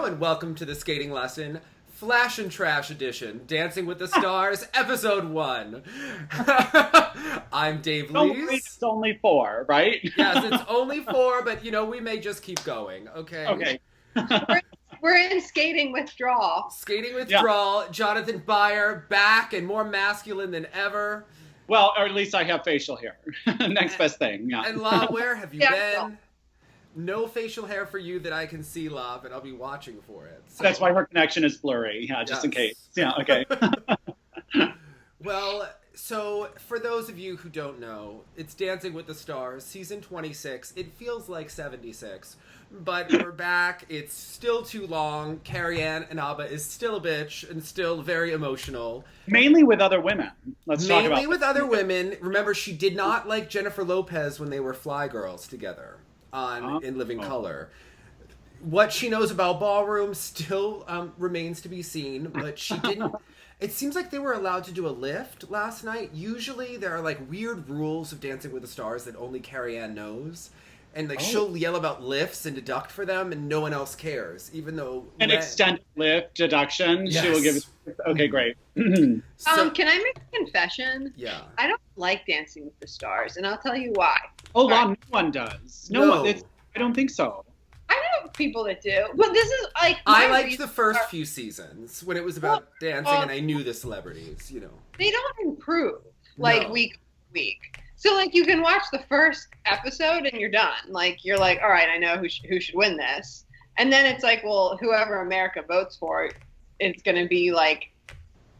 and welcome to the skating lesson, Flash and Trash Edition, Dancing with the Stars, Episode 1. I'm Dave Lees. It's only 4, right? Yes, it's only 4, but we may just keep going, okay? Okay. We're in skating withdrawal. Skating withdrawal, yeah. Jonathan Byer, back and more masculine than ever. Well, or at least I have facial hair. Next best thing, yeah. And La, where have you been? No facial hair for you that I can see, La, but I'll be watching for it. So. That's why her connection is blurry, just in case. Yeah, okay. Well, so for those of you who don't know, it's Dancing with the Stars, season 26. It feels like 76, but we're back. It's still too long. Carrie-Anne Inaba is still a bitch and still very emotional. Mainly with other women. Let's talk about Mainly with other women. Remember, she did not like Jennifer Lopez when they were Fly Girls together in Living Color. What she knows about ballroom still remains to be seen, but she didn't... It seems like they were allowed to do a lift last night. Usually there are like weird rules of Dancing with the Stars that only Carrie-Anne knows. And like she'll yell about lifts and deduct for them and no one else cares, even though... An extended lift deduction, yes. She will give it... Okay, great. So, can I make a confession? Yeah. I don't like Dancing with the Stars, and I'll tell you why. Oh, no one does. No. One, I don't think so. I know people that do, but this is like... I liked the first few seasons when it was about dancing and I knew the celebrities, They don't improve, week to week. So, you can watch the first episode and you're done. You're like, all right, I know who should win this. And then it's like, well, whoever America votes for, it's going to be,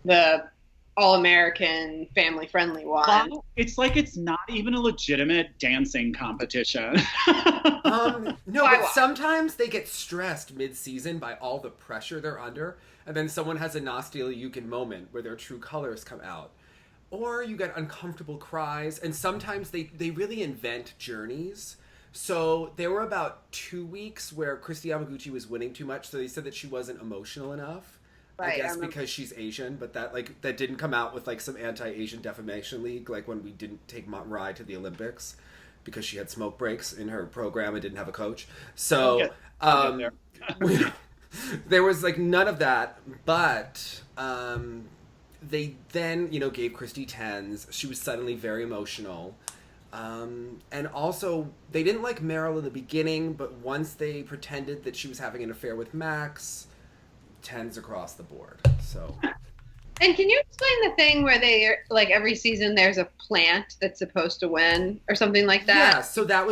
the all-American, family-friendly one. Well, it's like it's not even a legitimate dancing competition. No, but sometimes they get stressed mid-season by all the pressure they're under, and then someone has a Nastia Liukin moment where their true colors come out. Or you get uncomfortable cries, and sometimes they really invent journeys. So there were about 2 weeks where Christy Yamaguchi was winning too much, so they said that she wasn't emotional enough. Right, I guess because she's Asian, but that didn't come out with some anti-Asian defamation league, when we didn't take Mirai to the Olympics because she had smoke breaks in her program and didn't have a coach. So there was none of that, but they then gave Christy 10s. She was suddenly very emotional. And also, they didn't like Meryl in the beginning, but once they pretended that she was having an affair with Max, 10s across the board. So. And can you explain the thing where they every season there's a plant that's supposed to win or something like that? Yeah, so that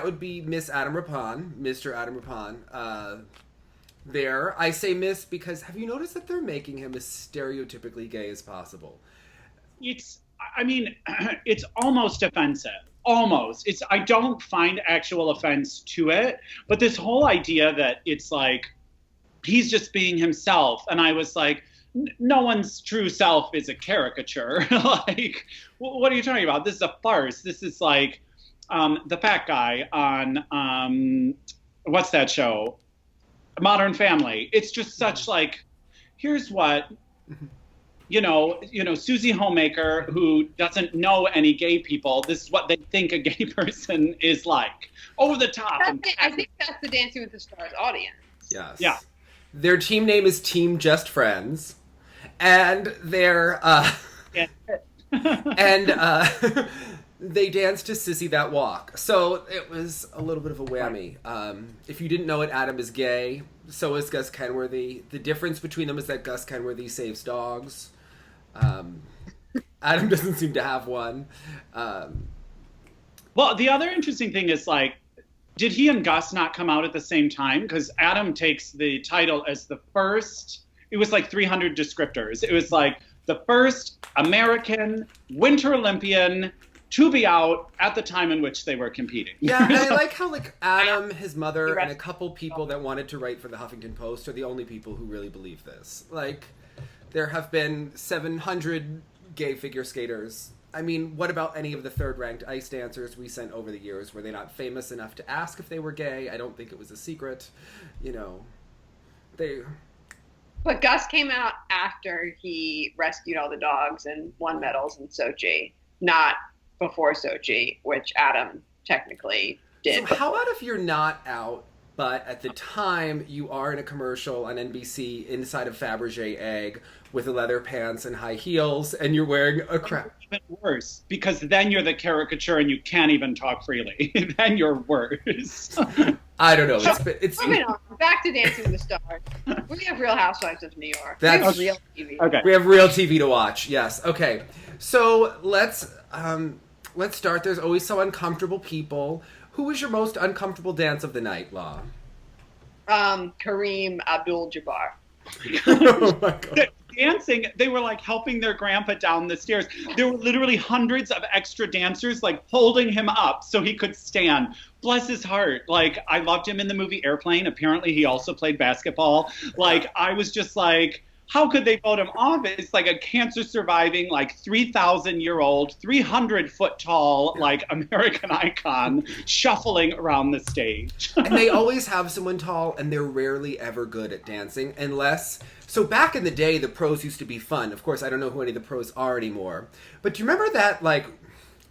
would be Miss Adam Rippon, Mr. Adam Rippon. There, I say Miss because have you noticed that they're making him as stereotypically gay as possible? It's almost offensive. Almost. I don't find actual offense to it, but this whole idea that it's he's just being himself, and I was like, no one's true self is a caricature. What are you talking about? This is a farce. This is the fat guy on what's that show? Modern Family. It's just such here's what Susie Homemaker, who doesn't know any gay people, this is what they think a gay person is like. Over the top. I think that's the Dancing with the Stars audience. Yes. Yeah. Their team name is Team Just Friends. And they're they danced to Sissy That Walk. So it was a little bit of a whammy. If you didn't know it, Adam is gay. So is Gus Kenworthy. The difference between them is that Gus Kenworthy saves dogs. Adam doesn't seem to have one. Well, the other interesting thing is did he and Gus not come out at the same time? Because Adam takes the title as the first. It was 300 descriptors. It was the first American Winter Olympian to be out at the time in which they were competing. Yeah, and I like how Adam, his mother, and a couple people that wanted to write for the Huffington Post are the only people who really believe this. There have been 700 gay figure skaters. I mean, what about any of the third-ranked ice dancers we sent over the years? Were they not famous enough to ask if they were gay? I don't think it was a secret. But Gus came out after he rescued all the dogs and won medals in Sochi, not before Sochi, which Adam technically did. So how about if you're not out but at the time you are in a commercial on NBC inside of Fabergé egg with leather pants and high heels, and you're wearing a crap. Even worse, because then you're the caricature and you can't even talk freely. Then you're worse. I don't know. It's moving on. Back to Dancing with the Stars. We have Real Housewives of New York. That's real TV. Okay. We have real TV to watch. Yes. Okay. So let's start. There's always some uncomfortable people. Who was your most uncomfortable dance of the night, Law? Kareem Abdul-Jabbar. Oh my God. Dancing, they were like helping their grandpa down the stairs. There were literally hundreds of extra dancers like holding him up so he could stand. Bless his heart. Like, I loved him in the movie Airplane. Apparently he also played basketball. Like, I was just like, how could they vote him off? It's like a cancer surviving, like 3,000-year-old, 300-foot tall, like American icon shuffling around the stage. And they always have someone tall, and they're rarely ever good at dancing unless... So back in the day, the pros used to be fun. Of course, I don't know who any of the pros are anymore. But do you remember that, like,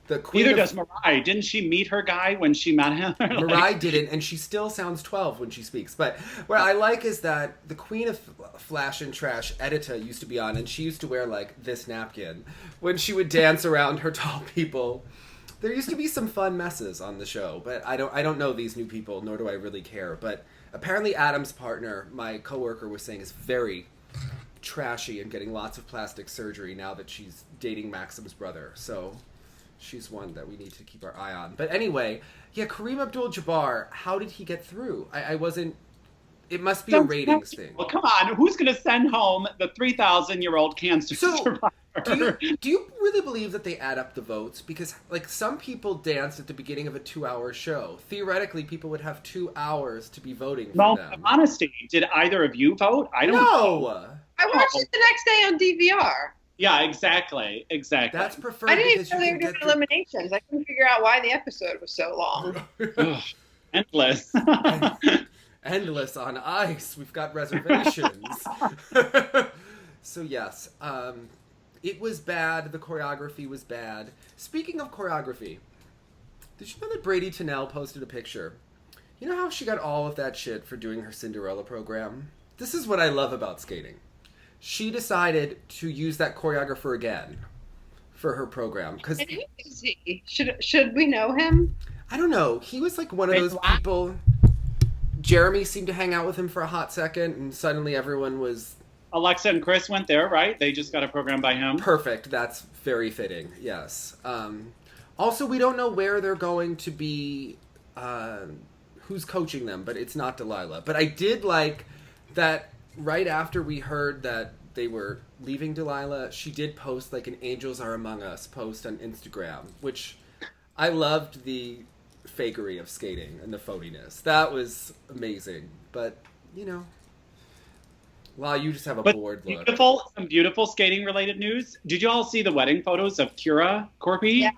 the queen Neither of... does Mirai. Didn't she meet her guy when she met him? Mirai didn't, and she still sounds 12 when she speaks. But what I like is that the queen of Flash and Trash, Edita, used to be on, and she used to wear, like, this napkin when she would dance around her tall people. There used to be some fun messes on the show, but I don't know these new people, nor do I really care. But apparently Adam's partner, my coworker, was saying is very trashy and getting lots of plastic surgery now that she's dating Maxim's brother. So she's one that we need to keep our eye on. But anyway, yeah, Kareem Abdul-Jabbar, how did he get through? I wasn't... It must be a ratings thing. Well, come on. Who's going to send home the 3,000-year-old cancer survivor? Do you really believe that they add up the votes? Because, like, some people danced at the beginning of a 2-hour show. Theoretically, people would have 2 hours to be voting for them. Honesty, did either of you vote? I don't know. I watched it the next day on DVR. Yeah, exactly. That's preferred. I didn't even know they were doing eliminations. I couldn't figure out why the episode was so long. Endless. Endless on ice. We've got reservations. So yes, it was bad. The choreography was bad. Speaking of choreography, did you know that Brady Tennell posted a picture? You know how she got all of that shit for doing her Cinderella program? This is what I love about skating. She decided to use that choreographer again for her program. And who is he? Should we know him? I don't know. He was like one of those people... Jeremy seemed to hang out with him for a hot second, and suddenly everyone was... Alexa and Chris went there, right? They just got a program by him. Perfect. That's very fitting, yes. Also, we don't know where they're going to be, who's coaching them, but it's not Delilah. But I did like that right after we heard that they were leaving Delilah, she did post like an Angels Are Among Us post on Instagram, which I loved the fakery of skating and the phoniness. That was amazing. But, you know, wow, you just have a bored look. Some beautiful skating related news. Did you all see the wedding photos of Kira Corpy?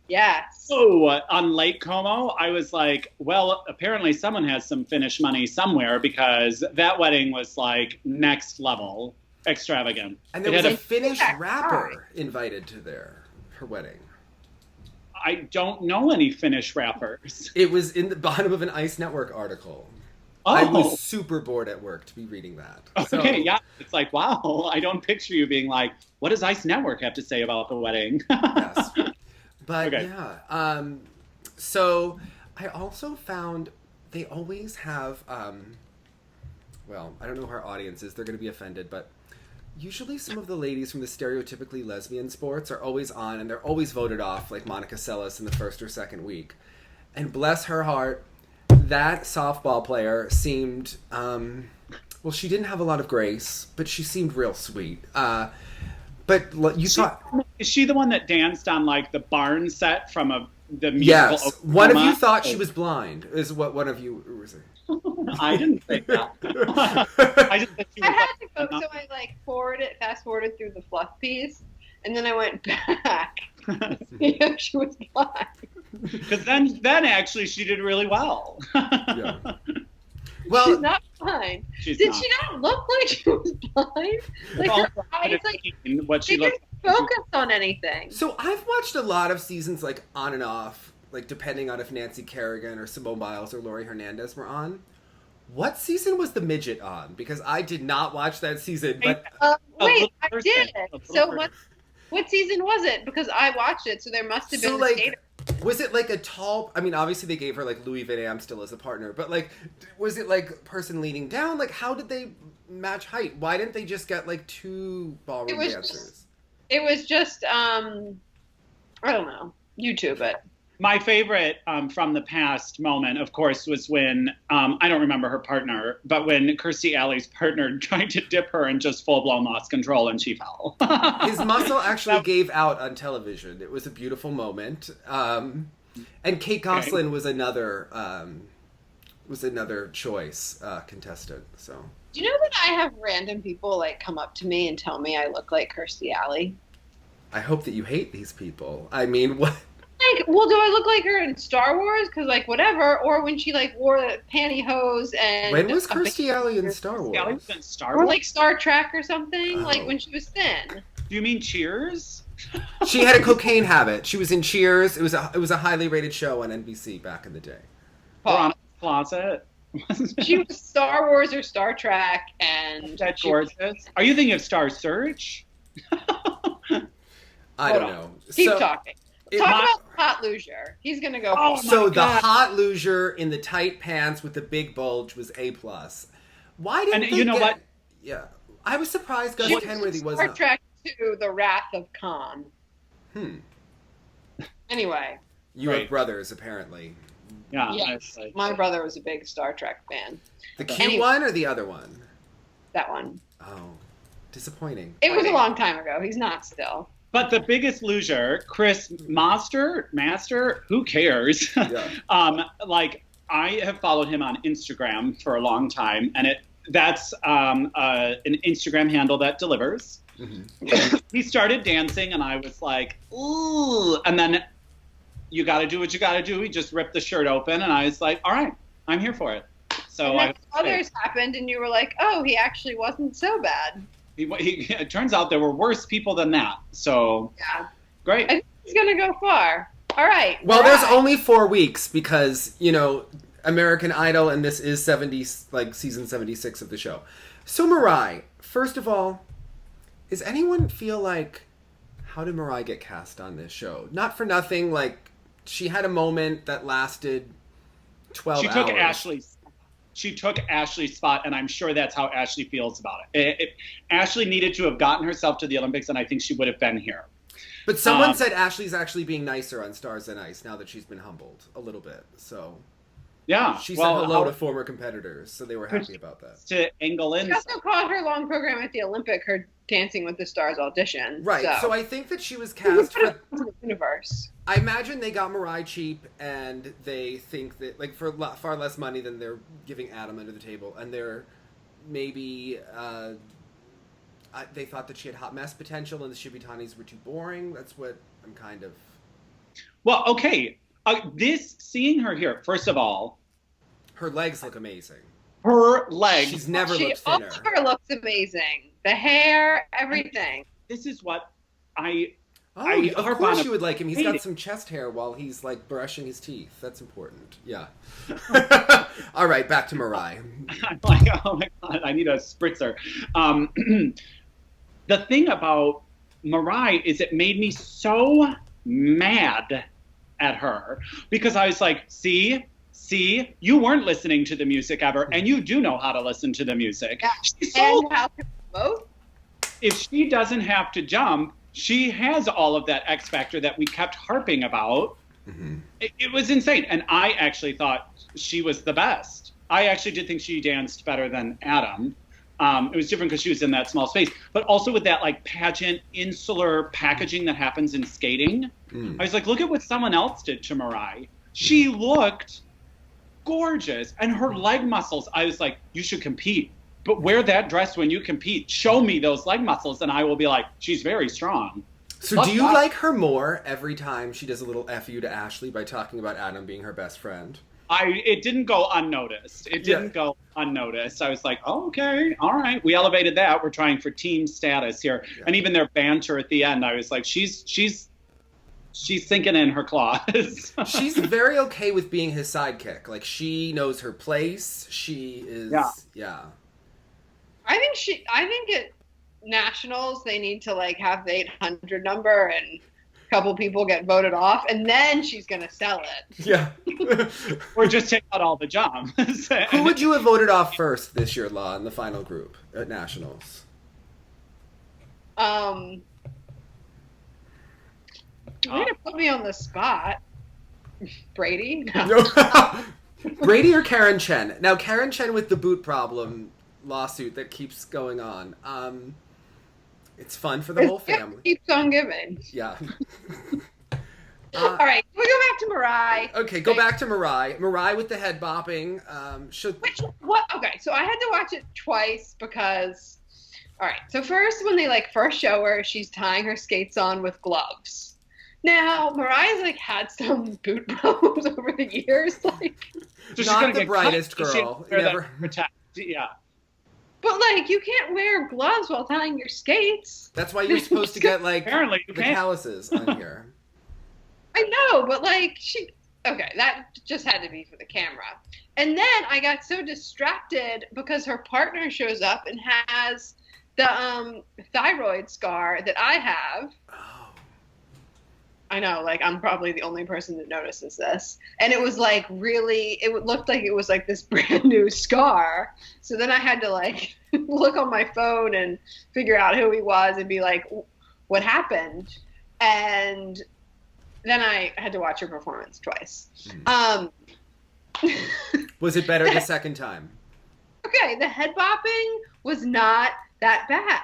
Yes. Oh, on Lake Como, I was like, well, apparently someone has some Finnish money somewhere because that wedding was like next level extravagant. And there was a Finnish rapper invited to her wedding. I don't know any Finnish rappers. It was in the bottom of an Ice Network article. Oh. I was super bored at work to be reading that. Okay, yeah. It's like, wow, I don't picture you being like, what does Ice Network have to say about the wedding? Yes. But yeah, so I also found they always have, well, I don't know who our audience is, they're going to be offended, but usually some of the ladies from the stereotypically lesbian sports are always on, and they're always voted off, like Monica Seles in the first or second week. And bless her heart, that softball player seemed, well, she didn't have a lot of grace, but she seemed real sweet. But you thought... Is she the one that danced on, like, the barn set from the musical? Yes. Oklahoma? One of you thought she was blind, is what one of you was saying. I didn't think that. I just said she was had to go, so I, like, fast forwarded through the fluff piece, and then I went back. She was blind. Because then actually she did really well. Yeah. Well, she's not blind. Did she not look like she was blind? Like her eyes, like what she didn't focus on anything. So I've watched a lot of seasons, like on and off, like depending on if Nancy Kerrigan or Simone Biles or Laurie Hernandez were on. What season was the midget on? Because I did not watch that season. But wait, I did. So what season was it? Because I watched it, so there must have been a skater. Was it like a tall? I mean, obviously they gave her like Louis Vuitton still as a partner, but like, was it like person leaning down? Like, how did they match height? Why didn't they just get like 2 ballroom dancers? It was just I don't know. YouTube it. My favorite from the past moment, of course, was when, I don't remember her partner, but when Kirstie Alley's partner tried to dip her and just full-blown lost control and she fell. His muscle actually gave out on television. It was a beautiful moment. And Kate Gosselin was another choice contestant. So. Do you know that I have random people like come up to me and tell me I look like Kirstie Alley? I hope that you hate these people. I mean, what? Like, well, do I look like her in Star Wars? Because, like, whatever. Or when she, like, wore the pantyhose and... When was Kirstie Alley in Star Wars? Or, like, Star Trek or something. Like, when she was thin. Do you mean Cheers? She had a cocaine habit. She was in Cheers. It was a highly rated show on NBC back in the day. Veronica Closet. She was Star Wars or Star Trek, and... That's gorgeous. Are you thinking of Star Search? I don't know. Keep talking. Talk about hot loser. He's gonna go. The hot loser in the tight pants with the big bulge was A+. Why didn't they what? Yeah, I was surprised Gus Kenworthy was Star Trek 2: The Wrath of Khan. Anyway. You have brothers, apparently. Yeah. Yes, my brother was a big Star Trek fan. The cute one or the other one? That one. Oh, disappointing. It was a long time ago. He's not still. But the biggest loser, Chris Master, who cares? Yeah. I have followed him on Instagram for a long time, and that's an Instagram handle that delivers. Mm-hmm. He started dancing, and I was like, ooh. And then you got to do what you got to do. He just ripped the shirt open, and I was like, all right, I'm here for it. So others happened, and you were like, oh, he actually wasn't so bad. It turns out there were worse people than that. So, yeah. Great. I think he's going to go far. All right. Well, there's only 4 weeks because, American Idol, and this is season 76 of the show. So, Mirai, first of all, does anyone feel like, how did Mirai get cast on this show? Not for nothing, she had a moment that lasted 12 hours. She took Ashley's spot, and I'm sure that's how Ashley feels about it. Ashley needed to have gotten herself to the Olympics, and I think she would have been here. But someone said Ashley's actually being nicer on Stars and Ice now that she's been humbled a little bit. So yeah, she said hello to former competitors, so they were happy about that. To angle in. She also called her long program at the Olympic her Dancing with the Stars audition. Right. So I think that she was cast for the universe. I imagine they got Mirai cheap, and they think that for far less money than they're giving Adam under the table, and they're maybe they thought that she had hot mess potential, and the Shibitanis were too boring. That's what I'm kind of. Well, okay. Seeing her here, first of all, her legs look amazing. Her legs. She's never looked thinner. All her looks amazing. The hair, everything. This is what of course you would like him. He's got some chest hair while he's brushing his teeth. That's important. Yeah. All right, back to Mirai. I'm like, oh my God, I need a spritzer. The thing about Mirai is it made me so mad at her because I was like, see, you weren't listening to the music ever, and you do know how to listen to the music. Yeah. And how to vote. If she doesn't have to jump, she has all of that X factor that we kept harping about. Mm-hmm. It was insane. And I actually thought she was the best. I actually did think she danced better than Adam. It was different because she was in that small space. But also with that pageant, insular packaging that happens in skating. I was like, look at what someone else did to Mirai. She looked gorgeous. And her leg muscles, I was like, you should compete. But wear that dress when you compete. Show me those leg muscles, and I will be like, she's very strong. So do you like her more every time she does a little F you to Ashley by talking about Adam being her best friend? It didn't go unnoticed. It didn't go unnoticed. I was like, oh, okay, all right. We elevated that. We're trying for team status here. Yeah. And even their banter at the end, I was like, she's She's sinking in her claws. She's very okay with being his sidekick. Like, she knows her place. She is, yeah. I think at nationals they need to like have the 800 number and a couple people get voted off, and then she's gonna sell it. Yeah. Or just take out all the jobs. Who would you have voted off first this year, Law, in the final group at nationals? You're gonna put me on the spot. Brady? No. Brady or Karen Chen? Now, Karen Chen with the boot problem lawsuit that keeps going on. It's fun for the whole family. Keeps on giving. Yeah. All right, we go back to Mirai. Okay, go back to Mirai. Mirai with the head bopping. Okay, so I had to watch it twice because, all right, so first when they first show her, she's tying her skates on with gloves. Now, Mariah's had some boot problems over the years, so not the brightest girl. Never. Yeah. But you can't wear gloves while tying your skates. That's why you're supposed to get apparently the calluses on here. I know, but okay, that just had to be for the camera. And then I got so distracted because her partner shows up and has the thyroid scar that I have. Oh. I know, I'm probably the only person that notices this. And it was really, it looked like it was this brand new scar. So then I had to look on my phone and figure out who he was and be what happened? And then I had to watch her performance twice. Was it better the second time? Okay, the head bopping was not that bad.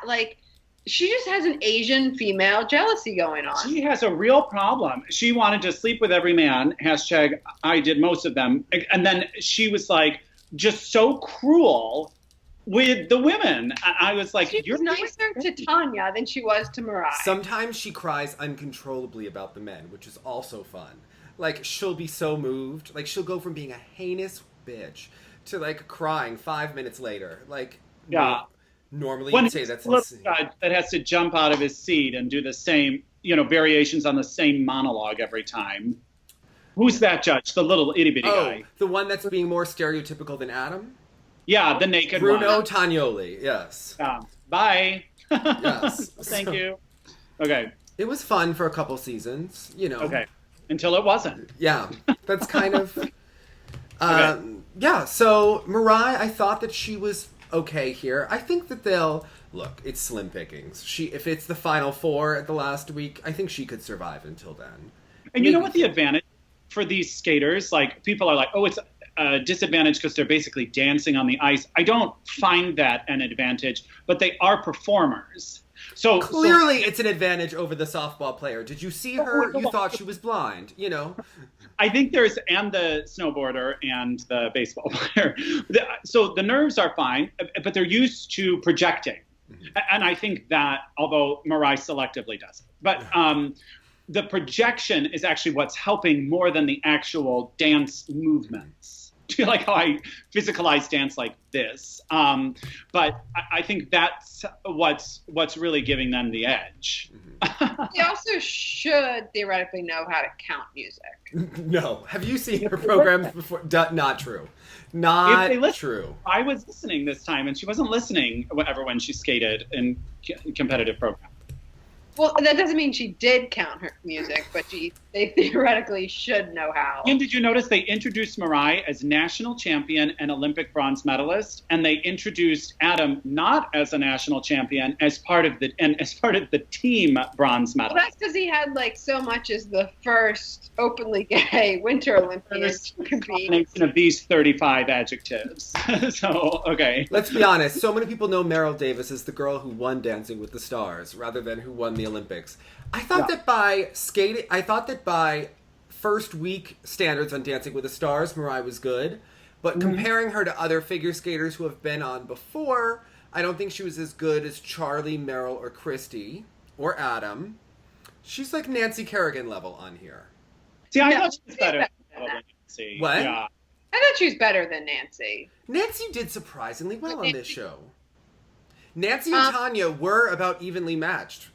She just has an Asian female jealousy going on. She has a real problem. She wanted to sleep with every man. # I did most of them. And then she was just so cruel with the women. And I was you're nicer to Tonya than she was to Mirai. Sometimes she cries uncontrollably about the men, which is also fun. She'll be so moved. She'll go from being a heinous bitch to crying 5 minutes later. Yeah. Normally you'd say that's insane. That has to jump out of his seat and do the same, variations on the same monologue every time. Who's that judge? The little itty bitty guy. The one that's being more stereotypical than Adam? Yeah, the naked Bruno one. Tagnoli, yes. Bye. Yes. Thank you. Okay. It was fun for a couple seasons, Okay. Until it wasn't. Yeah. That's kind of... Okay. Yeah, so Mirai, I thought that she was okay here. I think that look, it's slim pickings. If it's the final four at the last week, I think she could survive until then. And you know what the advantage for these skaters? People are it's a disadvantage because they're basically dancing on the ice. I don't find that an advantage, but they are performers. So clearly it's an advantage over the softball player. Did you see her? You thought she was blind, I think and the snowboarder and the baseball player. So the nerves are fine, but they're used to projecting. Mm-hmm. And I think that, although Mirai selectively does it, but the projection is actually what's helping more than the actual dance movements. Do you like how I physicalize dance like this? But I think that's what's really giving them the edge. Mm-hmm. They also should theoretically know how to count music. No. Have you seen her programs before? Not true. Not true. I was listening this time, and she wasn't listening when she skated in competitive programs. Well, that doesn't mean she did count her music, but they theoretically should know how. And did you notice they introduced Mirai as national champion and Olympic bronze medalist, and they introduced Adam not as a national champion as part of the team bronze medalist. Well, that's because he had so much as the first openly gay Winter Olympian to compete. Combination of these 35 adjectives. So okay. Let's be honest. So many people know Meryl Davis as the girl who won Dancing with the Stars, rather than who won the Olympics. I thought that by first week standards on Dancing with the Stars, Mirai was good. But comparing her to other figure skaters who have been on before, I don't think she was as good as Charlie, Meryl, or Christy, or Adam. She's like Nancy Kerrigan level on here. See, I thought she was better than Nancy. What? Yeah. I thought she was better than Nancy. Nancy did surprisingly well on this show. Nancy and Tonya were about evenly matched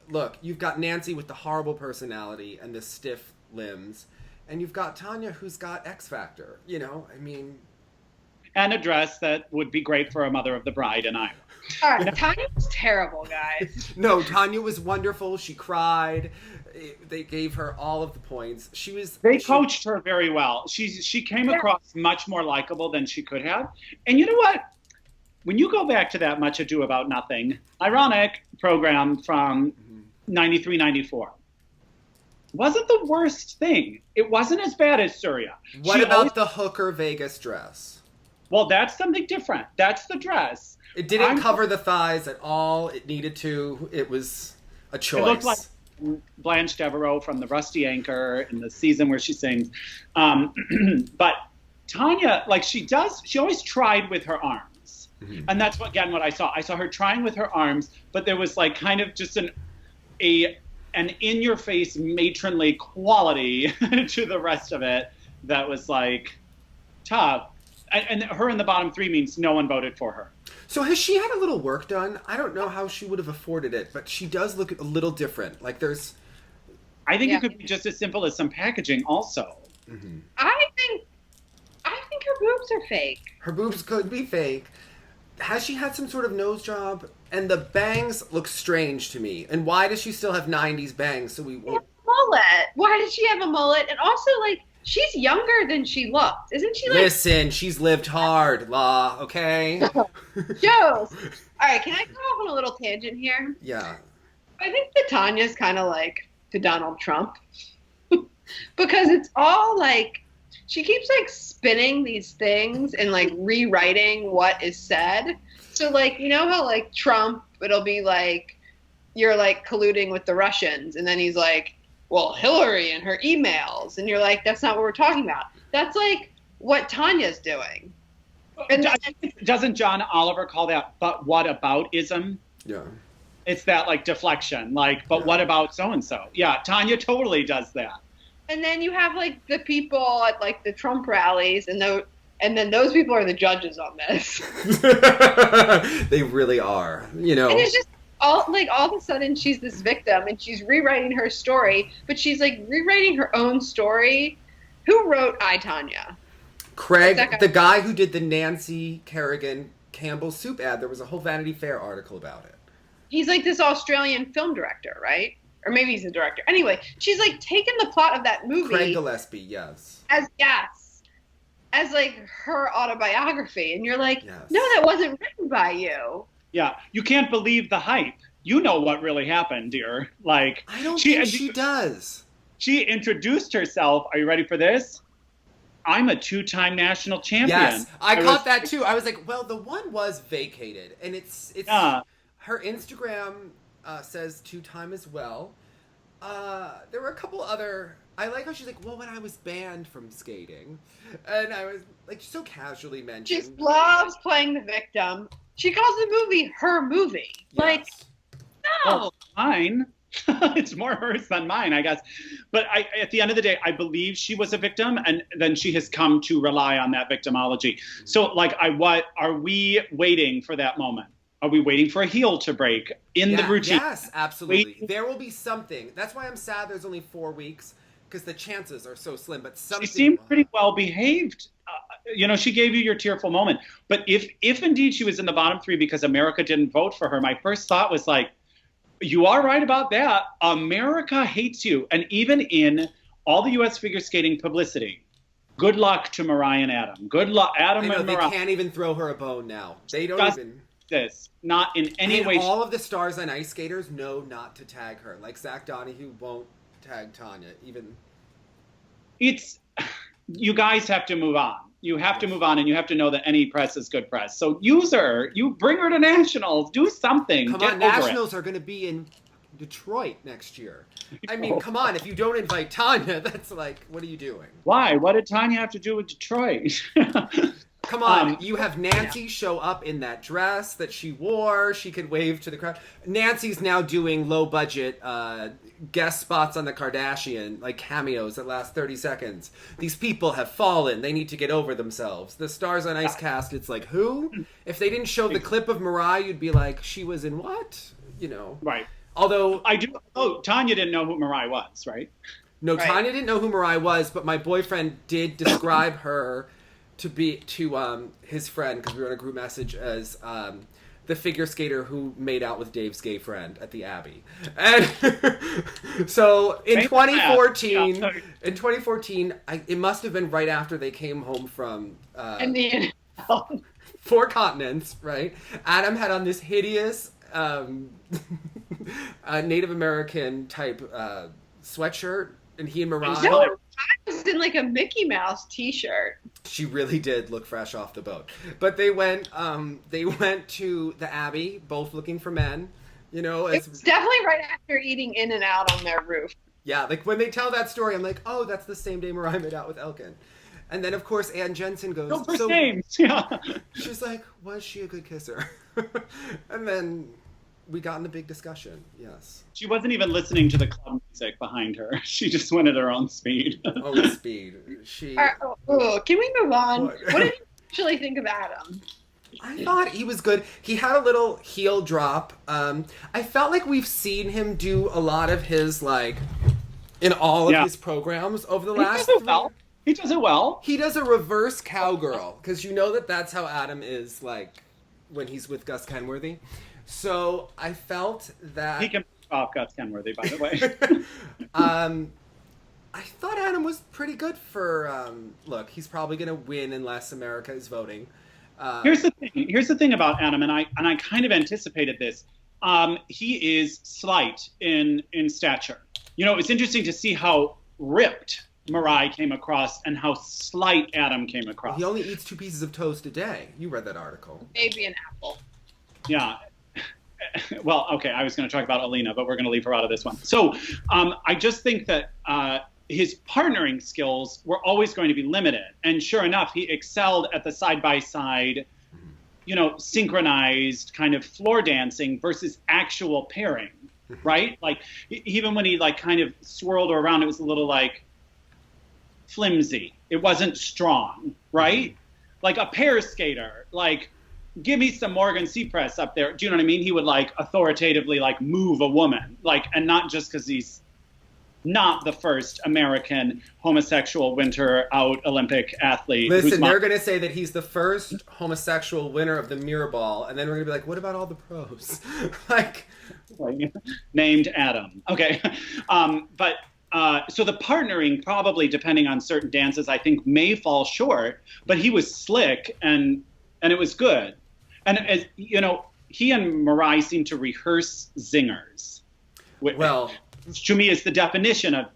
look, you've got Nancy with the horrible personality and the stiff limbs, and you've got Tonya who's got X Factor. You know, I mean, and a dress that would be great for a mother of the bride and I. All right, Tonya was terrible, guys. No, Tonya was wonderful. She cried. They gave her all of the points. They coached her very well. She came across much more likable than she could have. And you know what? When you go back to that Much Ado About Nothing, ironic program from 93, 94, wasn't the worst thing. It wasn't as bad as Surya. What about the hooker Vegas dress? Well, that's something different. That's the dress. It didn't cover the thighs at all. It needed to. It was a choice. It looked like Blanche Devereaux from The Rusty Anchor in the season where she sings. But Tonya, like she always tried with her arms. Mm-hmm. And that's what I saw. I saw her trying with her arms, but there was like kind of just an in-your-face matronly quality to the rest of it that was like tough. And her in the bottom three means no one voted for her. So has she had a little work done? I don't know how she would have afforded it, but she does look a little different. Like there's... I think it could be just as simple as some packaging also. Mm-hmm. I think her boobs are fake. Her boobs could be fake. Has she had some sort of nose job? And the bangs look strange to me. And why does she still have 90s bangs? So we won't... mullet. Why does she have a mullet? And also, like, she's younger than she looked. Isn't she, like... Listen, she's lived hard, La, okay? Joes. All right, can I go off on a little tangent here? Yeah. I think that Tanya's kind of like to Donald Trump. Because it's all, like... She keeps, like, spinning these things and, like, rewriting what is said. So, like, you know how, like, Trump, it'll be, like, you're, like, colluding with the Russians. And then he's like, well, Hillary and her emails. And you're like, that's not what we're talking about. That's, like, what Tanya's doing. And doesn't John Oliver call that but what about-ism? Yeah. It's that, like, deflection. Like, but what about so-and-so? Yeah, Tonya totally does that. And then you have, like, the people at, like, the Trump rallies, and then those people are the judges on this. They really are, you know. And it's just, all of a sudden, she's this victim, and she's rewriting her story, but she's, like, rewriting her own story. Who wrote I, Tonya? Craig, the guy who did the Nancy Kerrigan Campbell soup ad. There was a whole Vanity Fair article about it. He's, like, this Australian film director, right? Or maybe he's a director. Anyway, she's, like, taken the plot of that movie. Craig Gillespie, yes. As, like, her autobiography. And you're like, no, that wasn't written by you. Yeah, you can't believe the hype. You know what really happened, dear. Like, I don't think she does. She introduced herself. Are you ready for this? I'm a 2-time national champion. Yes, I caught that too. I was like, well, the one was vacated. And it's her Instagram... says 2-time as well. There were a couple other... I like how she's like, well, when I was banned from skating. And I was, like, so casually mentioned. She loves playing the victim. She calls the movie her movie. Yes. Like, no. Well, mine. It's more hers than mine, I guess. But at the end of the day, I believe she was a victim, and then she has come to rely on that victimology. So, like, what are we waiting for that moment? Are we waiting for a heel to break in the routine? Yes, absolutely. There will be something. That's why I'm sad there's only 4 weeks, because the chances are so slim. But something. She seemed pretty well behaved. She gave you your tearful moment. But if indeed she was in the bottom 3 because America didn't vote for her, my first thought was like, you are right about that. America hates you. And even in all the U.S. figure skating publicity, good luck to Mirai and Adam. Good luck, Adam and Mirai. They can't even throw her a bone now. They don't even... This not in any way. All of the Stars on Ice skaters know not to tag her. Like Zach Donahue won't tag Tonya. Even you guys have to move on. You have to move on, and you have to know that any press is good press. So use her. You bring her to nationals. Do something. Come on, nationals are going to be in Detroit next year. I mean, come on. If you don't invite Tonya, that's like, what are you doing? Why? What did Tonya have to do with Detroit? Come on, you have Nancy show up in that dress that she wore. She could wave to the crowd. Nancy's now doing low-budget guest spots on the Kardashian, like cameos that last 30 seconds. These people have fallen. They need to get over themselves. The Stars on Ice cast, it's like, who? If they didn't show the clip of Mirai, you'd be like, she was in what? Right. Although I do. Oh, Tonya didn't know who Mirai was, right? No, Right. Tonya didn't know who Mirai was, but my boyfriend did describe her to his friend, because we were in a group message, as the figure skater who made out with Dave's gay friend at the Abbey. And so in 2014, it must have been right after they came home from four continents, right? Adam had on this hideous Native American type sweatshirt, and he and Mirai. No, I was in like a Mickey Mouse T-shirt. She really did look fresh off the boat. But they went to the Abbey, both looking for men. You know, It was definitely right after eating In-N-Out on their roof. Yeah, like when they tell that story, I'm like, oh, that's the same day Mirai made out with Elkin. And then, of course, Ann Jensen goes, No first names. Yeah. She's like, was she a good kisser? And then we got in a big discussion, yes. She wasn't even listening to the club music behind her. She just went at her own speed. Oh, speed. Can we move on? What did you actually think of Adam? I thought he was good. He had a little heel drop. I felt like we've seen him do a lot of his, like, in all of his programs over the last 3 years. He does it well. He does a reverse cowgirl, because you know that's how Adam is, like, when he's with Gus Kenworthy. So I felt that... He can off Gus Kenworthy, by the way. I thought Adam was pretty good for... look, he's probably going to win unless America is voting. Here's the thing about Adam, and I kind of anticipated this. He is slight in stature. You know, it's interesting to see how ripped Mirai came across and how slight Adam came across. He only eats 2 pieces of toast a day. You read that article. Maybe an apple. Yeah. Well, okay, I was going to talk about Alina, but we're going to leave her out of this one. So I just think that his partnering skills were always going to be limited. And sure enough, he excelled at the side-by-side, you know, synchronized kind of floor dancing versus actual pairing, right? Like, even when he, like, kind of swirled around, it was a little, like, flimsy. It wasn't strong, right? Like a pair skater, like, give me some Morgan Seapress up there. Do you know what I mean? He would, like, authoritatively, like, move a woman, like, and not just because he's not the first American homosexual winter out Olympic athlete. Listen, they're going to say that he's the first homosexual winner of the Mirror Ball, and then we're going to be like, what about all the pros? Like, named Adam. Okay. So the partnering, probably depending on certain dances, I think may fall short, but he was slick and it was good. And as you know, he and Mirai seem to rehearse zingers. Well, to me, is the definition of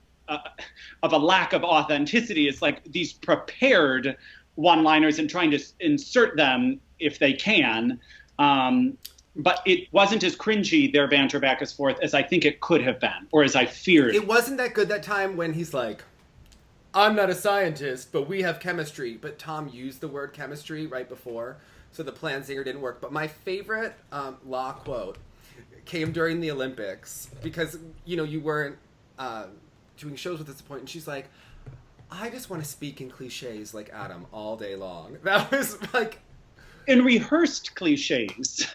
a lack of authenticity. It's like these prepared one-liners and trying to insert them if they can. But it wasn't as cringy, their banter back and forth, as I think it could have been, or as I feared. It wasn't that good that time when he's like, I'm not a scientist, but we have chemistry. But Tom used the word chemistry right before, so the plan zinger didn't work. But my favorite law quote came during the Olympics, because, you know, you weren't doing shows with us at this point, and she's like, I just want to speak in cliches like Adam all day long. That was like... In rehearsed cliches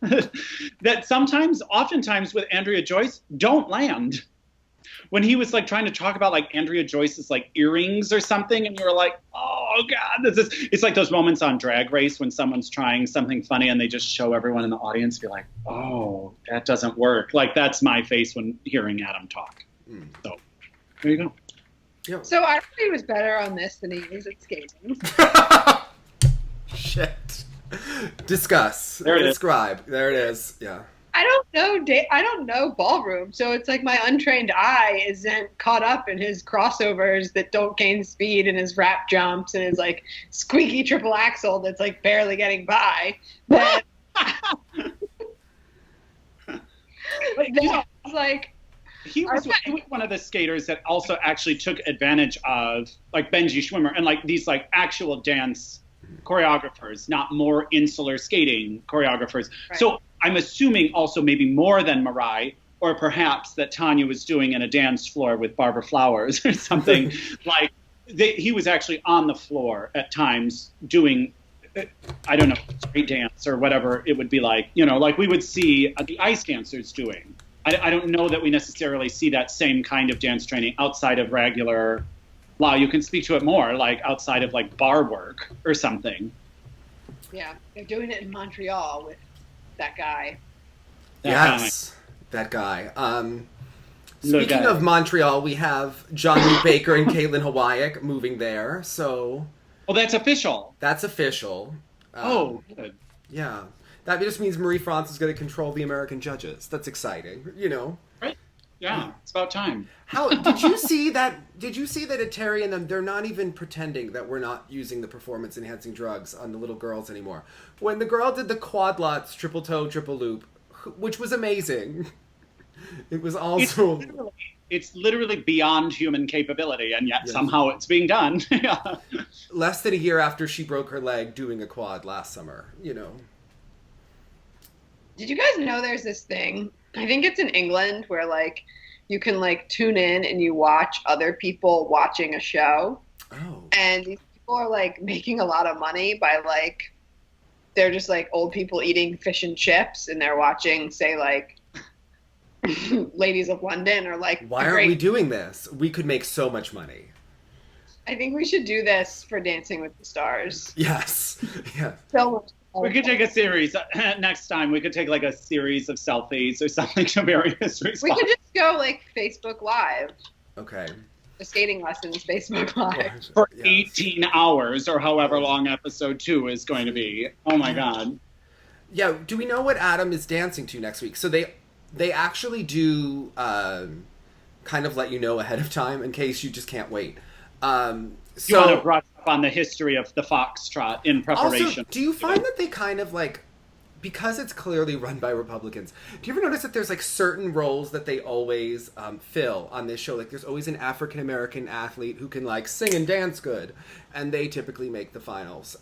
that oftentimes with Andrea Joyce don't land. When he was like trying to talk about like Andrea Joyce's like earrings or something, and you were like, oh God, it's like those moments on Drag Race when someone's trying something funny and they just show everyone in the audience, be like, oh, that doesn't work. Like, that's my face when hearing Adam talk. So there you go. Yep. So I thought he was better on this than he is at skating. Shit. Discuss. There it is. Describe. There it is. Yeah. I don't know ballroom, so it's like my untrained eye isn't caught up in his crossovers that don't gain speed and his rap jumps and his like squeaky triple axel that's like barely getting by. But like he was one of the skaters that also actually took advantage of like Benji Schwimmer and like these like actual dance choreographers, not more insular skating choreographers. Right. So I'm assuming also maybe more than Mirai, or perhaps that Tonya was doing in a dance floor with Barbara Flowers or something. Like he was actually on the floor at times doing, I don't know, straight dance or whatever it would be like, you know, like we would see the ice dancers doing. I don't know that we necessarily see that same kind of dance training outside of regular. Wow, you can speak to it more, like outside of like bar work or something. Yeah, they're doing it in Montreal with that guy. That guy. Speaking of Montreal, we have Johnny Baker and Caitlin Hawaii moving there. So. Oh, that's official. That's official. Good. Yeah. That just means Marie France is going to control the American judges. That's exciting, you know. Right. Yeah, it's about time. How did you see that? Did you see that at Terry and them? They're not even pretending that we're not using the performance-enhancing drugs on the little girls anymore. When the girl did the quadlots, triple toe, triple loop, which was amazing. It was also. It's literally beyond human capability, and yet somehow it's being done. Less than a year after she broke her leg doing a quad last summer, you know. Did you guys know there's this thing? I think it's in England where like you can like tune in and you watch other people watching a show. Oh. And these people are like making a lot of money by like they're just like old people eating fish and chips and they're watching, say, like Ladies of London or like. Why aren't we doing this? We could make so much money. I think we should do this for Dancing with the Stars. Yes. Yeah. So much. We could take a series next time. We could take like a series of selfies or something to various responses. We could just go like Facebook Live. Okay. The skating lessons Facebook Live. For 18 hours or however long episode 2 is going to be. Oh my God. Yeah. Do we know what Adam is dancing to next week? So they actually do kind of let you know ahead of time in case you just can't wait. You want to brush up on the history of the Foxtrot in preparation. Also, do you find that they kind of like, because it's clearly run by Republicans, do you ever notice that there's like certain roles that they always fill on this show? Like there's always an African-American athlete who can like sing and dance good, and they typically make the finals.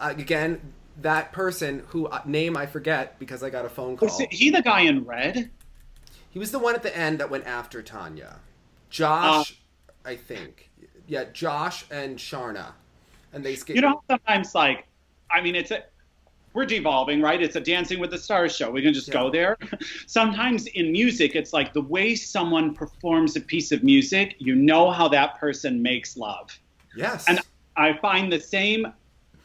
Again, that person who name I forget because I got a phone call. Was he the guy in red? He was the one at the end that went after Tonya. Josh, I think. Yeah, Josh and Sharna. And they skate. You know, sometimes like, I mean, we're devolving, right? It's a Dancing with the Stars show. We can just go there. Sometimes in music, it's like the way someone performs a piece of music, you know how that person makes love. Yes. And I find the same,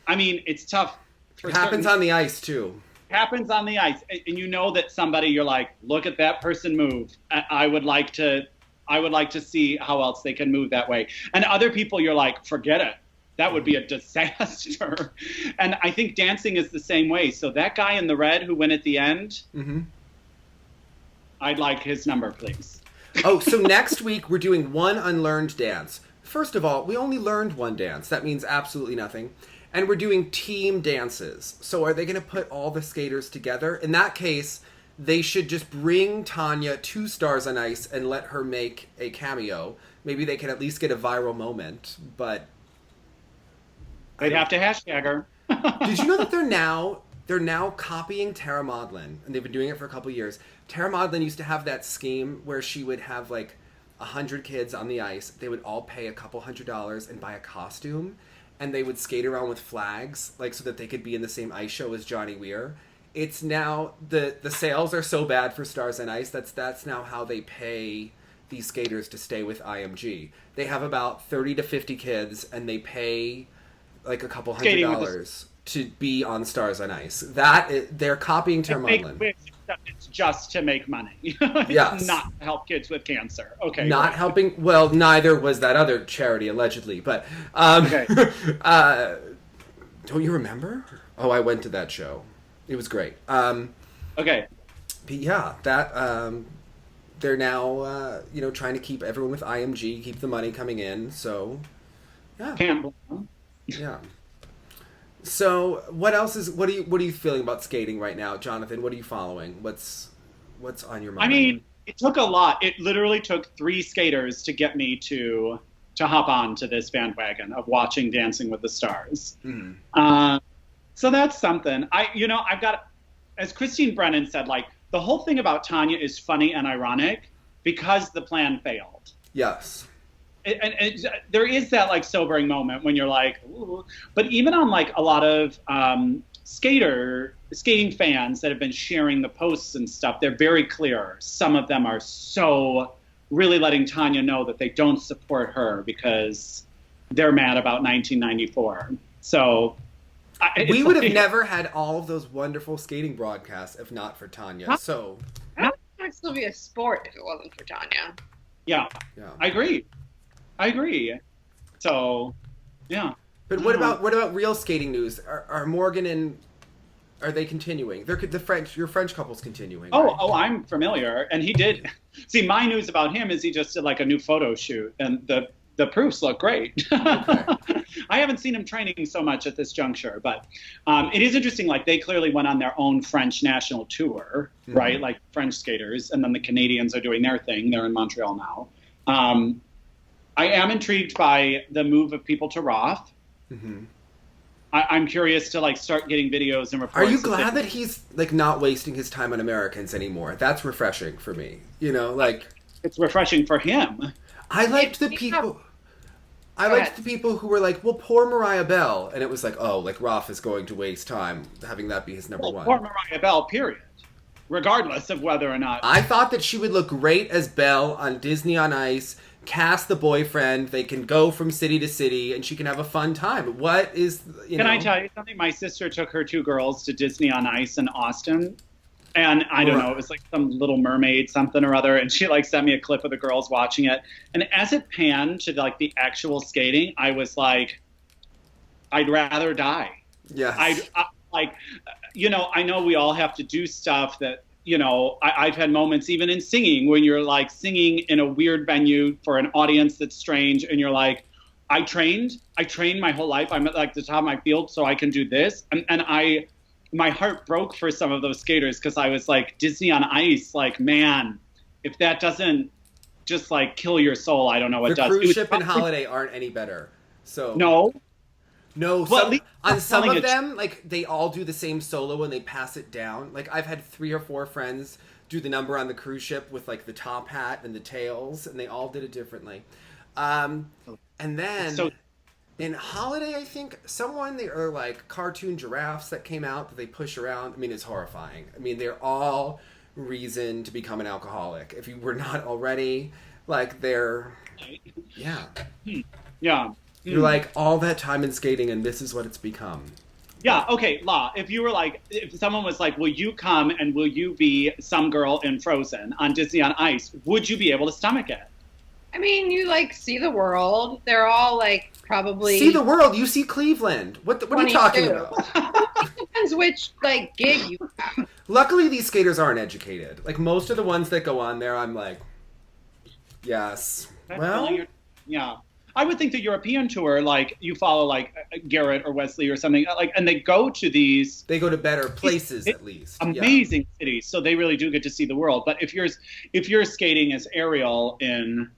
I mean, it's tough. It happens on the ice, too. Happens on the ice. And you know that somebody, you're like, look at that person move. I would like to see how else they can move that way. And other people, you're like, forget it. That would be a disaster. And I think dancing is the same way. So that guy in the red who went at the end, I'd like his number, please. Oh, so next week we're doing one unlearned dance. First of all, we only learned one dance. That means absolutely nothing. And we're doing team dances. So are they going to put all the skaters together? In that case, they should just bring Tonya to Stars on Ice and let her make a cameo. Maybe they can at least get a viral moment, but... They'd have to hashtag her. Did you know that they're now copying Tara Maudlin, and they've been doing it for a couple years. Tara Maudlin used to have that scheme where she would have like 100 kids on the ice. They would all pay a couple $100 and buy a costume, and they would skate around with flags, like so that they could be in the same ice show as Johnny Weir. It's now the sales are so bad for Stars on Ice that's now how they pay these skaters to stay with IMG. They have about 30 to 50 kids, and they pay like a couple $100 to be on Stars on Ice. They're copying Tara Maudlin. It's just to make money. Yes. Not to help kids with cancer. Okay. Not helping. Well, neither was that other charity allegedly, but okay. Don't you remember? Oh, I went to that show. It was great. Okay. But yeah, that they're now trying to keep everyone with IMG, keep the money coming in. So yeah. Can't blame them. Yeah. So what else what are you feeling about skating right now, Jonathan? What are you following? What's on your mind? I mean, it took a lot. It literally took 3 skaters to get me to hop on to this bandwagon of watching Dancing with the Stars. Mm-hmm. So that's something. I've got, as Christine Brennan said, like the whole thing about Tonya is funny and ironic because the plan failed. Yes. And there is that like sobering moment when you're like, ooh. But even on like a lot of skating fans that have been sharing the posts and stuff, they're very clear. Some of them are so really letting Tonya know that they don't support her because they're mad about 1994. So we would have never had all of those wonderful skating broadcasts if not for Tonya. So I don't think it would still be a sport if it wasn't for Tonya. Yeah. I agree. So, yeah. But what about real skating news? Are Morgan and are they continuing? Your French couple's continuing. Oh, right? I'm familiar. And he did. See, my news about him is he just did like a new photo shoot, and the proofs look great. Okay. I haven't seen him training so much at this juncture, but it is interesting. Like they clearly went on their own French national tour, right? Like French skaters, and then the Canadians are doing their thing. They're in Montreal now. I am intrigued by the move of people to Roth. Mm-hmm. I'm curious to like start getting videos and reports. Are you glad that he's like not wasting his time on Americans anymore? That's refreshing for me. You know, like it's refreshing for him. I liked the people. I liked the people who were like, well, poor Mariah Bell. And it was like, oh, like Roth is going to waste time having that be his number one. Poor Mariah Bell, period. Regardless of whether or not. I thought that she would look great as Belle on Disney on Ice, cast the boyfriend, they can go from city to city, and she can have a fun time. What is, Can I tell you something? My sister took her 2 girls to Disney on Ice in Austin. And I don't know, it was like some Little Mermaid something or other. And she like sent me a clip of the girls watching it. And as it panned to like the actual skating, I was like, I'd rather die. Yes. I know we all have to do stuff that, I've had moments even in singing when you're like singing in a weird venue for an audience that's strange. And you're like, I trained my whole life. I'm at like the top of my field so I can do this. And my heart broke for some of those skaters because I was like, Disney on Ice, like, man, if that doesn't just like kill your soul, I don't know what does. The cruise ship and Holiday aren't any better. So No, on some of them, like they all do the same solo and they pass it down. Like I've had 3 or 4 friends do the number on the cruise ship with like the top hat and the tails, and they all did it differently. And then in Holiday, I think they are like cartoon giraffes that came out that they push around. I mean, it's horrifying. I mean, they're all reason to become an alcoholic. If you were not already, like they're, yeah. Yeah. You're like, all that time in skating and this is what it's become. Yeah, okay, La, if someone was like, will you come and will you be some girl in Frozen on Disney on Ice, would you be able to stomach it? I mean, you like see the world. They're all like probably see the world. You see Cleveland. What are you talking about? It depends which like gig you have. Luckily, these skaters aren't educated. Like most of the ones that go on there, I'm like, yes. Yeah. I would think the European tour, like you follow like Garrett or Wesley or something, like, and they go to these. They go to better places at least. Amazing cities, so they really do get to see the world. But if you're skating as Ariel in,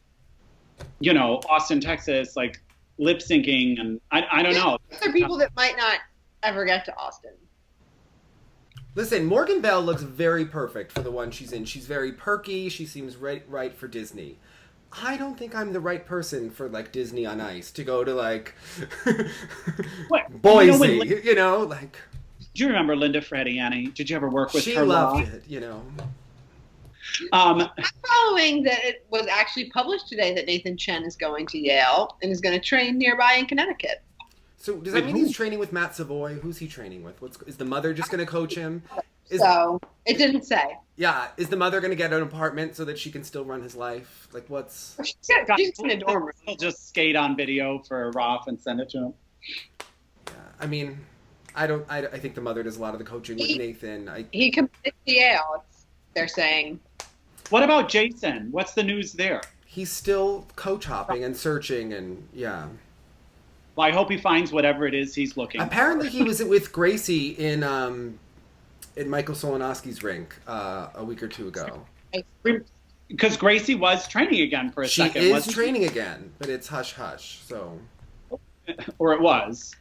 Austin, Texas, like lip syncing, and I don't know. There are people that might not ever get to Austin. Listen, Morgan Bell looks very perfect for the one she's in. She's very perky. She seems right for Disney. I don't think I'm the right person for like Disney on Ice to go to like Boise, like. Do you remember Linda Frediani? Did you ever work with her? She loved it, I'm following that it was actually published today that Nathan Chen is going to Yale and is going to train nearby in Connecticut. So does that mean he's training with Matt Savoy? Who's he training with? Is the mother just going to coach him? So it didn't say. Yeah, is the mother going to get an apartment so that she can still run his life? Like, what's? She's in a dorm room. He'll just skate on video for Roth and send it to him. Yeah, I mean, I think the mother does a lot of the coaching with Nathan. He committed to Yale. They're saying. What about Jason? What's the news there? He's still coach hopping and searching, and yeah. Well, I hope he finds whatever it is he's looking. Apparently, he was with Gracie in Michael Solanowski's rink a week or 2 ago. Because Gracie was training again for a second. She is training again, but it's hush hush. So, or it was.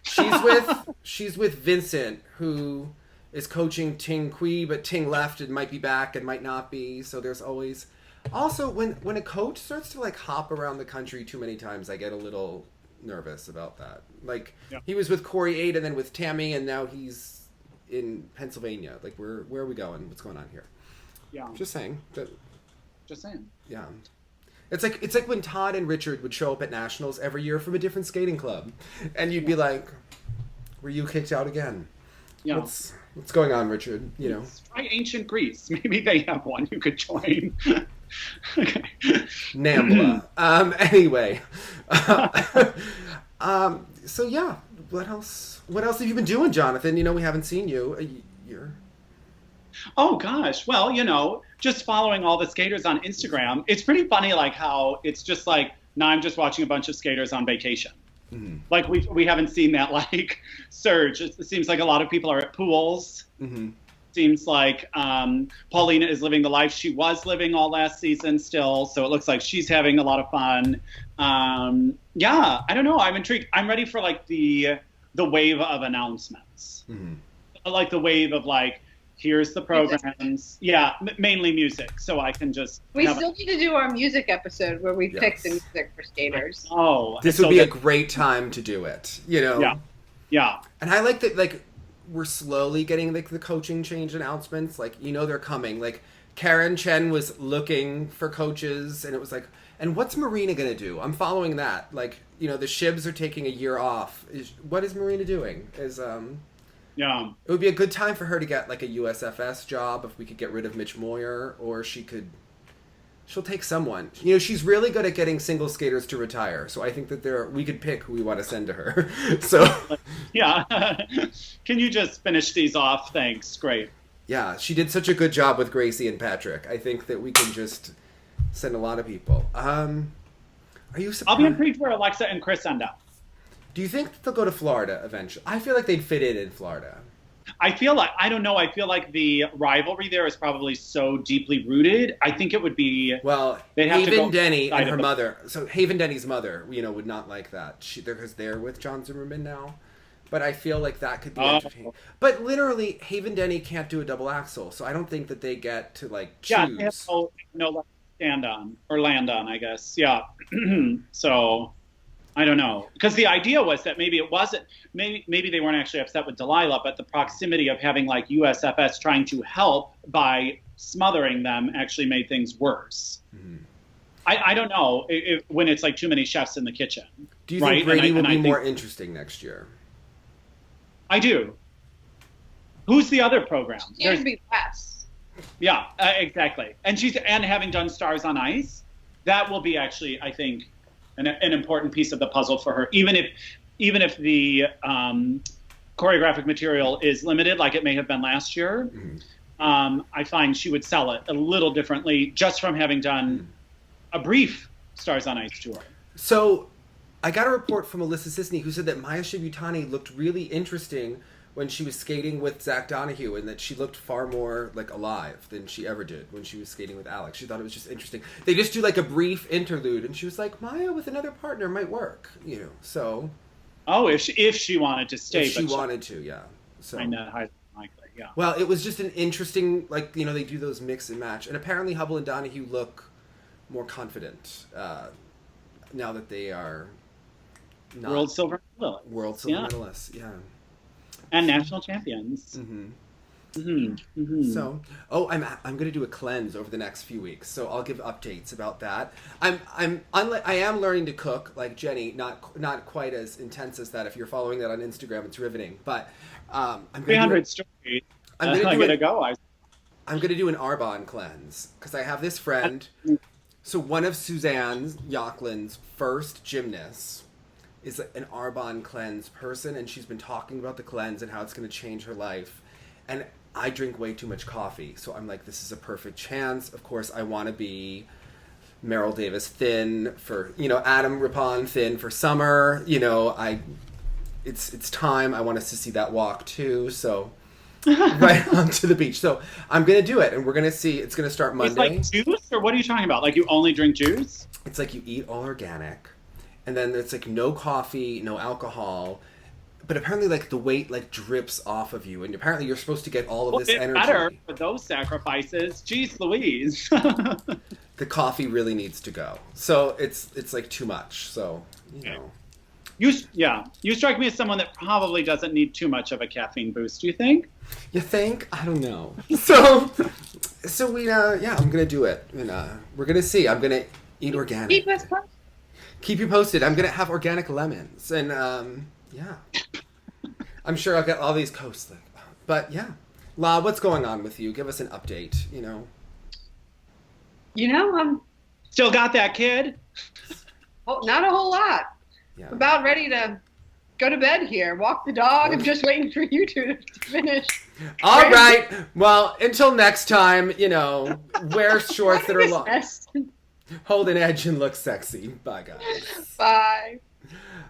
She's with Vincent, who is coaching Ting Kui, but Ting left and might be back and might not be. So there's always. Also, when a coach starts to like hop around the country too many times, I get a little nervous about that. Like he was with Corey 8 and then with Tammy, and now he's in Pennsylvania? Like, where are we going? What's going on here? Yeah. Just saying. Just saying. Yeah. It's like when Todd and Richard would show up at nationals every year from a different skating club, and you'd be like, "Were you kicked out again?" Yeah. What's going on, Richard? You know. Try ancient Greece. Maybe they have one you could join. Okay. NAMBLA. Anyway. So yeah, what else have you been doing, Jonathan? You know, we haven't seen you a year. Oh gosh. Well, you know, just following all the skaters on Instagram. It's pretty funny, like how it's just like, now I'm just watching a bunch of skaters on vacation. Mm-hmm. Like we haven't seen that like surge. It seems like a lot of people are at pools. Mm-hmm. Seems like Paulina is living the life she was living all last season still. So it looks like she's having a lot of fun. Yeah, I don't know. I'm intrigued. I'm ready for like the wave of announcements. Mm-hmm. Like the wave of like, here's the programs. Yeah, mainly music. So I can just. We still need to do our music episode where we pick the music for skaters. Oh, this would be a great time to do it. You know. Yeah. Yeah. And I like that. Like, we're slowly getting like the coaching change announcements. Like, you know, they're coming. Like, Karen Chen was looking for coaches, and it was like, and what's Marina gonna do? I'm following that. Like, you know, the Shibs are taking a year off. What is Marina doing? Yeah. It would be a good time for her to get like a USFS job if we could get rid of Mitch Moyer, or she'll take someone. You know, she's really good at getting single skaters to retire. So I think that we could pick who we want to send to her. So yeah. Can you just finish these off? Thanks. Great. Yeah, she did such a good job with Gracie and Patrick. I think that we can just send a lot of people. Are you surprised? I'll be intrigued where Alexa and Chris end up. Do you think they'll go to Florida eventually? I feel like they'd fit in Florida. I feel like, I don't know, I feel like the rivalry there is probably so deeply rooted. I think it would be... Well, Haven Denny and her mother... So Haven Denny's mother, you know, would not like that. Because they're with John Zimmerman now. But I feel like that could be entertaining. But literally, Haven Denny can't do a double axel. So I don't think that they get to, like, choose. Yeah, they have no stand on. Or land on, I guess. Yeah. So... I don't know, because the idea was that maybe it wasn't, maybe they weren't actually upset with Delilah, but the proximity of having like USFS trying to help by smothering them actually made things worse. Mm-hmm. I don't know when it's like too many chefs in the kitchen. Do you think Brady will be more interesting next year? I do. Who's the other program? There's be less. Yeah, exactly. And having done Stars on Ice, that will be actually, I think, an important piece of the puzzle for her, even if the choreographic material is limited, like it may have been last year. Mm-hmm. I find she would sell it a little differently just from having done a brief Stars on Ice tour. So I got a report from Alyssa Sisney who said that Maya Shibutani looked really interesting when she was skating with Zach Donahue, and that she looked far more like alive than she ever did when she was skating with Alex. She thought it was just interesting. They just do like a brief interlude, and she was like, Maya with another partner might work, you know. So, if she wanted to stay, if she wanted to, yeah. So I know, highly likely, yeah. Well, it was just an interesting, like, you know, they do those mix and match, and apparently Hubble and Donahue look more confident now that they are not world silver medalists, yeah. And national champions. Mm-hmm. Mm-hmm. Mm-hmm. So, I'm going to do a cleanse over the next few weeks, so I'll give updates about that. I am learning to cook like Jenny, not quite as intense as that. If you're following that on Instagram, it's riveting. But I'm going 300 stories. I'm going to go. I'm going to do an Arbonne cleanse because I have this friend. So one of Suzanne Yockland's first gymnasts is an Arbonne cleanse person, and she's been talking about the cleanse and how it's going to change her life. And I drink way too much coffee, so I'm like, this is a perfect chance. Of course, I want to be Meryl Davis thin for, you know, Adam Rippon thin for summer. You know, it's time. I want us to see that walk too. So right onto the beach. So I'm going to do it, and we're going to see. It's going to start Monday. It's like juice, or what are you talking about? Like you only drink juice? It's like you eat all organic. And then it's like no coffee, no alcohol, but apparently like the weight like drips off of you, and apparently you're supposed to get all of this energy. Better for those sacrifices. Jeez Louise. The coffee really needs to go. So it's like too much. So, you know, You strike me as someone that probably doesn't need too much of a caffeine boost. Do you think? You think? I don't know. So we I'm gonna do it, and we're gonna see. I'm gonna eat organic. Keep us posted. Keep you posted. I'm gonna have organic lemons, and I'm sure I'll get all these coasts. But yeah, La, what's going on with you? Give us an update. I'm still got that kid. Not a whole lot. Yeah. About ready to go to bed here. Walk the dog. I'm just waiting for you two to finish. All right. Well, until next time, wear shorts that are long. Hold an edge and look sexy. Bye, guys. Bye.